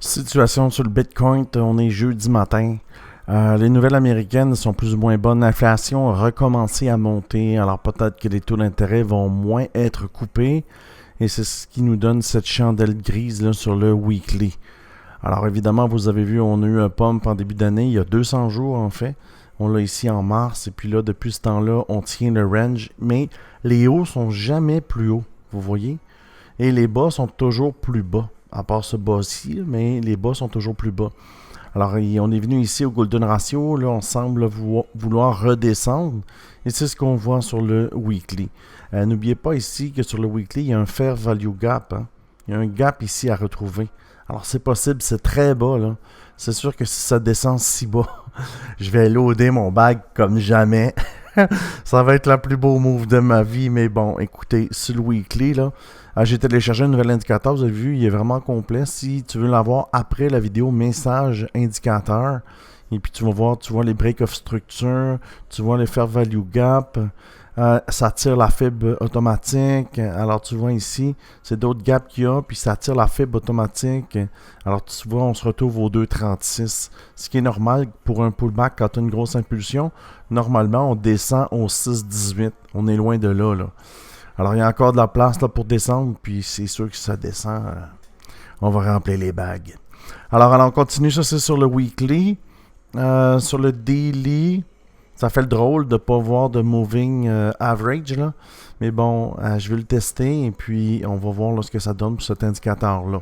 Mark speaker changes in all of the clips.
Speaker 1: Situation sur le Bitcoin, on est jeudi matin. Les nouvelles américaines sont plus ou moins bonnes. L'inflation a recommencé à monter. Alors peut-être que les taux d'intérêt vont moins être coupés. Et c'est ce qui nous donne cette chandelle grise là, sur le weekly. Alors évidemment, vous avez vu, on a eu un pump en début d'année, il y a 200 jours en fait. On l'a ici en mars. Et puis là, depuis ce temps-là, on tient le range. Mais les hauts sont jamais plus hauts, vous voyez. Et les bas sont toujours plus bas. À part ce bas-ci, mais les bas sont toujours plus bas. Alors, on est venu ici au Golden Ratio. Là, on semble vouloir redescendre. Et c'est ce qu'on voit sur le weekly. N'oubliez pas ici que sur le weekly, il y a un fair value gap. Hein. Il y a un gap ici à retrouver. Alors, c'est possible, c'est très bas. Là. C'est sûr que si ça descend si bas, je vais loader mon bag comme jamais. Ça va être le plus beau move de ma vie. Mais bon, écoutez, sur le weekly, là, j'ai téléchargé un nouvel indicateur. Vous avez vu, il est vraiment complet. Si tu veux l'avoir après la vidéo, message indicateur. Et puis tu vas voir, tu vois les break of structure, tu vois les fair value gap. Ça tire la fibre automatique. Alors tu vois ici, c'est d'autres gaps qu'il y a, puis ça tire la fibre automatique. Alors tu vois, on se retrouve au 2,36. Ce qui est normal pour un pullback quand tu as une grosse impulsion. Normalement, on descend au 6,18. On est loin de là, là. Alors il y a encore de la place là, pour descendre, puis c'est sûr que si ça descend, on va remplir les bagues. Alors on continue, ça c'est sur le weekly. Sur le daily, ça fait le drôle de ne pas voir de moving average, là. Mais bon, je vais le tester et puis on va voir là, ce que ça donne pour cet indicateur-là.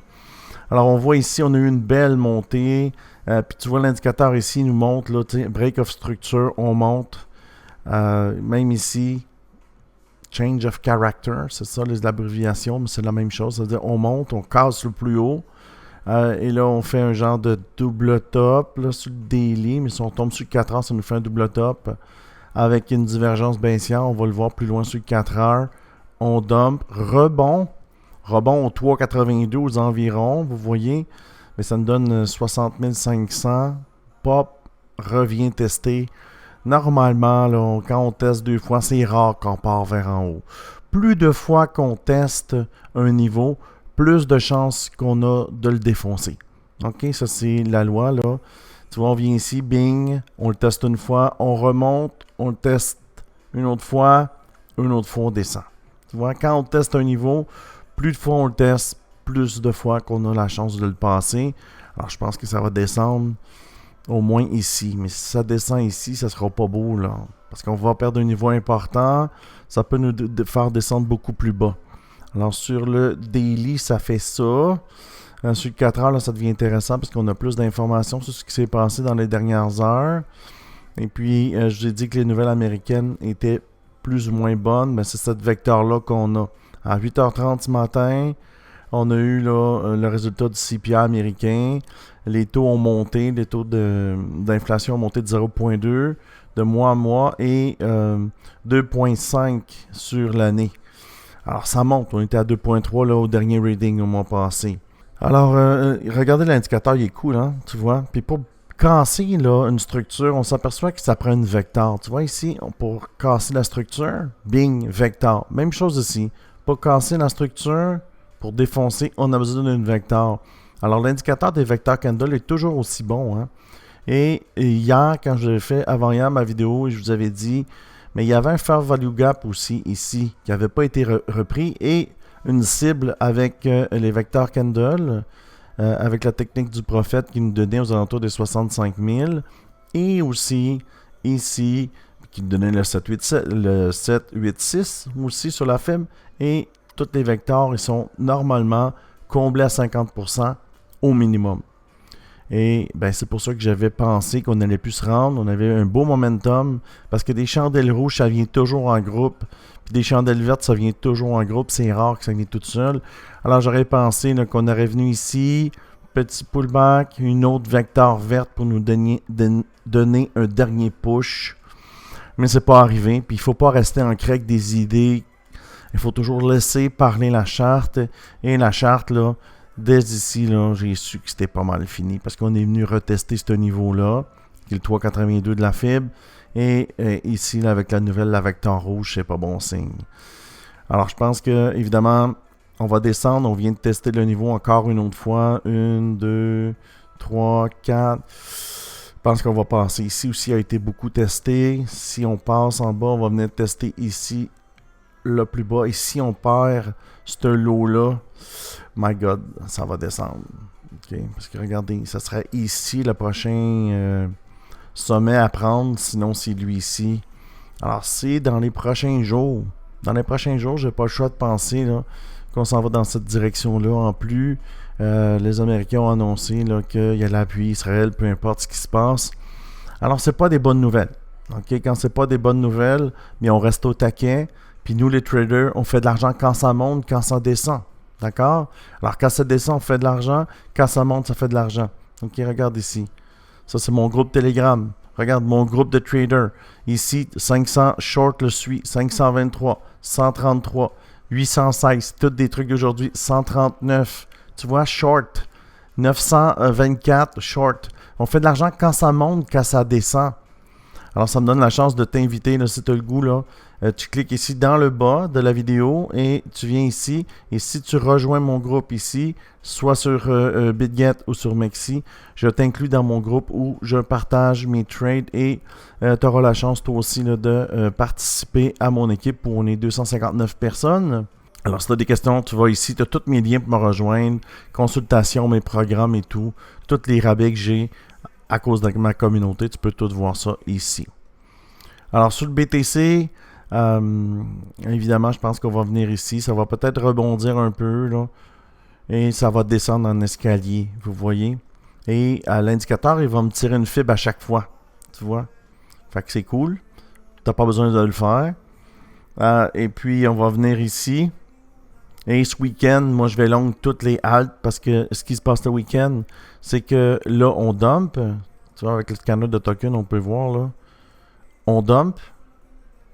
Speaker 1: Alors on voit ici, on a eu une belle montée. Puis tu vois l'indicateur ici, il nous montre, là, break of structure, on monte. Même ici, change of character, c'est ça les abréviations, mais c'est la même chose. C'est-à-dire on monte, on casse le plus haut. Et là, on fait un genre de double top là, sur le daily. Mais si on tombe sur le 4 heures, ça nous fait un double top. Avec une divergence baissière, on va le voir plus loin sur le 4 heures. On dump, rebond au 3,92 environ, vous voyez. Mais ça nous donne 60 500. Pop, revient tester. Normalement, là, quand on teste 2 fois, c'est rare qu'on part vers en haut. Plus de fois qu'on teste un niveau, plus de chances qu'on a de le défoncer. OK, ça c'est la loi, là. Tu vois, on vient ici, bing, on le teste une fois, on remonte, on le teste une autre fois on descend. Tu vois, quand on teste un niveau, plus de fois on le teste, plus de fois qu'on a la chance de le passer. Alors, je pense que ça va descendre au moins ici. Mais si ça descend ici, ça sera pas beau, là. Parce qu'on va perdre un niveau important. Ça peut nous faire descendre beaucoup plus bas. Alors, sur le daily, ça fait ça. Sur le 4 heures, là, ça devient intéressant parce qu'on a plus d'informations sur ce qui s'est passé dans les dernières heures. Et puis, je vous ai dit que les nouvelles américaines étaient plus ou moins bonnes. Mais c'est cette vecteur-là qu'on a. À 8h30 ce matin, on a eu là, le résultat du CPI américain. Les taux ont monté. Les taux d'inflation ont monté de 0,2 de mois à mois et 2,5 sur l'année. Alors, ça monte. On était à 2,3 là, au dernier reading au mois passé. Alors, regardez l'indicateur, il est cool, hein, tu vois. Puis pour casser là, une structure, on s'aperçoit que ça prend une vecteur. Tu vois ici, pour casser la structure, bing, vecteur. Même chose ici. Pour casser la structure, pour défoncer, on a besoin d'une vecteur. Alors, l'indicateur des vecteurs candle est toujours aussi bon, hein. Et hier, quand j'avais fait avant-hier ma vidéo, je vous avais dit, mais il y avait un fair value gap aussi ici, qui n'avait pas été repris, et une cible avec les vecteurs candle, avec la technique du prophète qui nous donnait aux alentours des 65 000, et aussi ici, qui nous donnait le 7,86 aussi sur la fibre, et tous les vecteurs, ils sont normalement comblés à 50% au minimum. Et ben, c'est pour ça que j'avais pensé qu'on allait plus se rendre. On avait un beau momentum parce que des chandelles rouges, ça vient toujours en groupe. Puis des chandelles vertes, ça vient toujours en groupe. C'est rare que ça vienne tout seul. Alors j'aurais pensé là, qu'on aurait venu ici, petit pullback, une autre vecteur verte pour nous donner un dernier push. Mais c'est pas arrivé. Puis il ne faut pas rester ancré avec des idées. Il faut toujours laisser parler la charte. Et la charte, là, dès ici, là, j'ai su que c'était pas mal fini parce qu'on est venu retester ce niveau-là, qui est le 3,82 de la fibre. Et ici, là, avec la nouvelle, la vecteur rouge, c'est pas bon signe. Alors, je pense que, évidemment, On va descendre, on vient de tester le niveau encore une autre fois. 1, 2, 3, 4. Je pense qu'on va passer ici aussi, a été beaucoup testé. Si on passe en bas, on va venir tester ici, le plus bas. Et si on perd ce lot-là, my God, ça va descendre. Okay? Parce que regardez, ça serait ici le prochain sommet à prendre. Sinon, c'est lui ici. Alors, c'est dans les prochains jours. Dans les prochains jours, j'ai pas le choix de penser là, qu'on s'en va dans cette direction-là. En plus, les Américains ont annoncé qu'il y a l'appui Israël, peu importe ce qui se passe. Alors, c'est pas des bonnes nouvelles. Okay? Quand c'est pas des bonnes nouvelles, mais on reste au taquet. Puis nous, les traders, on fait de l'argent quand ça monte, quand ça descend. D'accord? Alors, quand ça descend, on fait de l'argent. Quand ça monte, ça fait de l'argent. OK, regarde ici. Ça, c'est mon groupe Telegram. Regarde mon groupe de traders. Ici, 500 short le suit. 523, 133, 816. Tous des trucs d'aujourd'hui. 139. Tu vois, short. 924 short. On fait de l'argent quand ça monte, quand ça descend. Alors, ça me donne la chance de t'inviter, là, si tu as le goût, là. Tu cliques ici dans le bas de la vidéo et tu viens ici. Et si tu rejoins mon groupe ici, soit sur BitGet ou sur Mexi, je t'inclus dans mon groupe où je partage mes trades et tu auras la chance toi aussi là, de participer à mon équipe où on est 259 personnes. Alors, si tu as des questions, tu vas ici, tu as tous mes liens pour me rejoindre, consultation, mes programmes et tout, tous les rabais que j'ai à cause de ma communauté, tu peux tout voir ça ici. Alors, sur le BTC, évidemment, je pense qu'on va venir ici. Ça va peut-être rebondir un peu, là. Et ça va descendre en escalier, vous voyez. Et à l'indicateur, il va me tirer une fibre à chaque fois. Tu vois? Fait que c'est cool. Tu n'as pas besoin de le faire. Et puis, on va venir ici. Et ce week-end, moi, je vais long toutes les haltes parce que ce qui se passe le week-end, c'est que là, on dump. Tu vois, avec le scanner de token, on peut voir, là. On dump.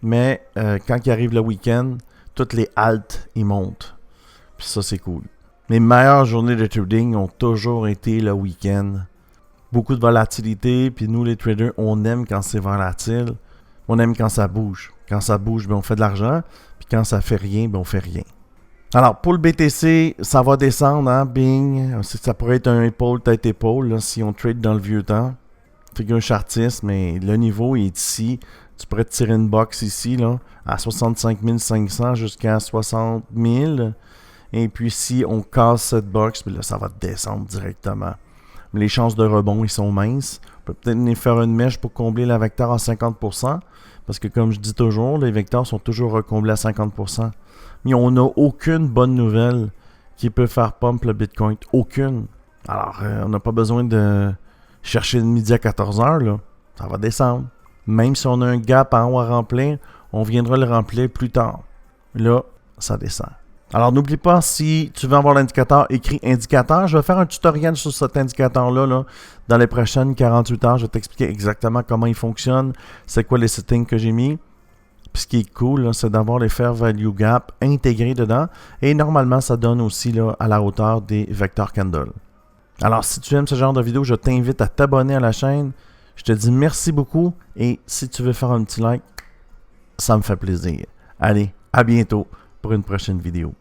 Speaker 1: Mais quand il arrive le week-end, toutes les haltes, ils montent. Puis ça, c'est cool. Mes meilleures journées de trading ont toujours été le week-end. Beaucoup de volatilité. Puis nous, les traders, on aime quand c'est volatile. On aime quand ça bouge. Quand ça bouge, ben, on fait de l'argent. Puis quand ça fait rien, ben, on fait rien. Alors, pour le BTC, ça va descendre, hein, bing. Ça pourrait être un épaule, tête-épaule, là, si on trade dans le vieux temps. Figure chartiste, mais le niveau est ici. Tu pourrais te tirer une box ici, là, à 65 500 jusqu'à 60 000. Et puis, si on casse cette box, là, ça va descendre directement. Mais les chances de rebond, ils sont minces. On peut peut-être venir faire une mèche pour combler la vecteur à 50%. Parce que, comme je dis toujours, les vecteurs sont toujours recomblés à 50%. Mais on n'a aucune bonne nouvelle qui peut faire pump le Bitcoin. Aucune. Alors, on n'a pas besoin de chercher le midi à 14h, là. Ça va descendre. Même si on a un gap en haut à remplir, on viendra le remplir plus tard. Là, ça descend. Alors, n'oublie pas, si tu veux avoir l'indicateur, écris indicateur. Je vais faire un tutoriel sur cet indicateur-là là, dans les prochaines 48 heures. Je vais t'expliquer exactement comment il fonctionne, c'est quoi les settings que j'ai mis. Puis ce qui est cool, là, c'est d'avoir les Fair Value Gap intégrés dedans. Et normalement, ça donne aussi là, à la hauteur des vecteurs candle. Alors, si tu aimes ce genre de vidéo, je t'invite à t'abonner à la chaîne. Je te dis merci beaucoup et si tu veux faire un petit like, ça me fait plaisir. Allez, à bientôt pour une prochaine vidéo.